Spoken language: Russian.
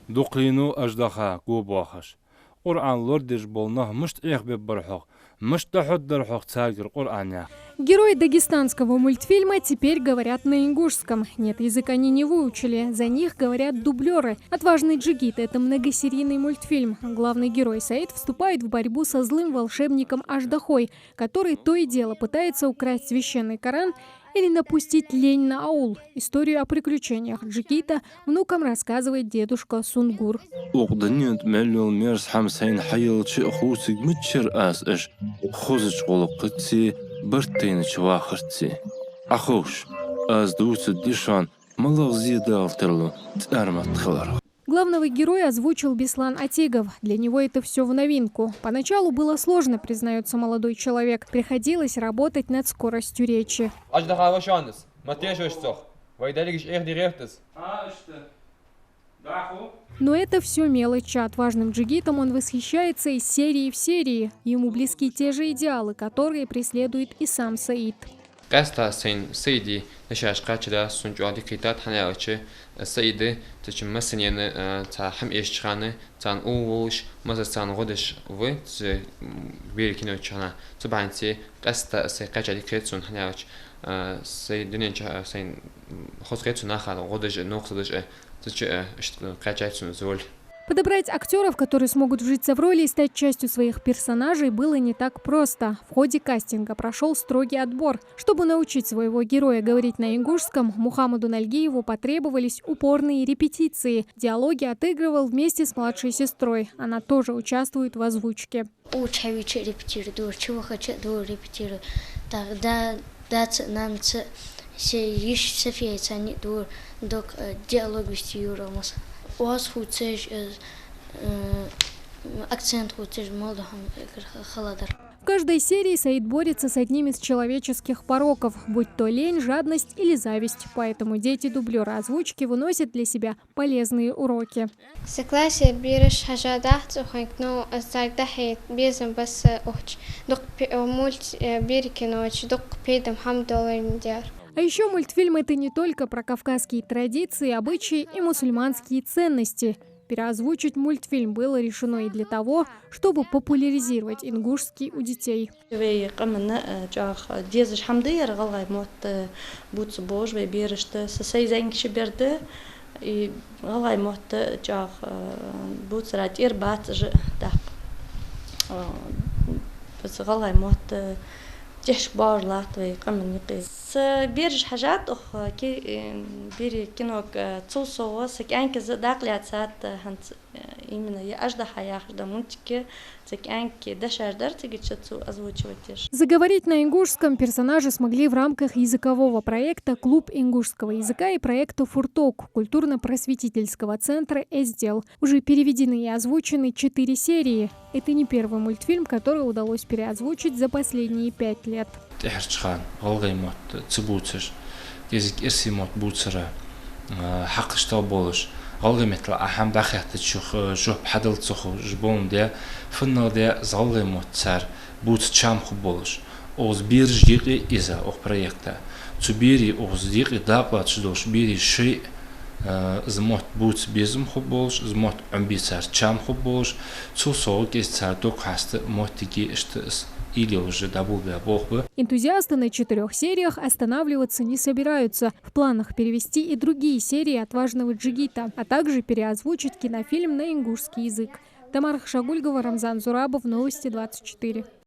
Дуклину аждаха губахаш. Qur'an lordish bolnah mышт эхбе бархох. Мышт тахуддархох цагир Qur'аня. Герои дагестанского мультфильма теперь говорят на ингушском. Нет, язык они не выучили, за них говорят дублеры. «Отважный джигит» — это многосерийный мультфильм. Главный герой Саид вступает в борьбу со злым волшебником Аждахой, который то и дело пытается украсть священный Коран или напустить лень на аул. Историю о приключениях джигита внукам рассказывает дедушка Сунгур. برتين شواخرتي أخوش أزدوت الدشان ملغ زيادة الترلو تأرمت خلر. Главного героя озвучил Беслан Атегов. Для него это все в новинку. Поначалу было сложно, признается молодой человек. Приходилось работать над скоростью речи. Но это все мелочи. Отважным джигитом он восхищается из серии в серии. Ему близки те же идеалы, которые преследует и сам Саид. قاستا سيدي نشاش قاتلا سنجو على كيتات حناوتش سيدي تشم مسنين تا حم إيشخانة تان أوش مثلا تان غدش و بيركينو تشانا طبعا تي قاستا سي قاتلا كيتسون حناوتش سيدني سين خذ كيتسون آخر غدش نقطة دش تش قاتلا تسون زول. Подобрать актеров, которые смогут вжиться в роли и стать частью своих персонажей, было не так просто. В ходе кастинга прошел строгий отбор. Чтобы научить своего героя говорить на ингушском, Мухаммаду Нальгиеву потребовались упорные репетиции. Диалоги отыгрывал вместе с младшей сестрой. Она тоже участвует в озвучке. В каждой серии Саид борется с одним из человеческих пороков, будь то лень, жадность или зависть. Поэтому дети-дублеры озвучки выносят для себя полезные уроки. А еще мультфильм — это не только про кавказские традиции, обычаи и мусульманские ценности. Переозвучить мультфильм было решено и для того, чтобы популяризировать ингушский у детей. تحش بار لاتوي قمن يقيس بيرج حاجات كي بيري كينوك تصوصو سك انك داقليات ساعات هنت именно я ажда хаях да мультики так анки дашардар тигичцу озвучивать. Заговорить на ингушском персонажи смогли в рамках языкового проекта «Клуб ингушского языка» и проекта «Фурток» культурно-просветительского центра «Эздел». Уже переведены и озвучены 4 серии. Это не первый мультфильм, который удалось переозвучить за последние 5 лет. غالي مثل أهم دخلت شو بحدل تخو جبون ده فنّا ده زالي متسر بود چام خوب بولش اوز بیر جیقی ایزا او پروژه تبیری اوز جیقی دابلات شدوش بیری شی زمات بود بیزم خوب بولش زمات امبیسر چام خوب بولش تو سوق است دوک هست ماتیکی است Энтузиасты на 4 сериях останавливаться не собираются. В планах перевести и другие серии «Отважного джигита», а также переозвучить кинофильм на ингушский язык. Тамара Хшагульгова, Рамзан Зурабов, Новости 24.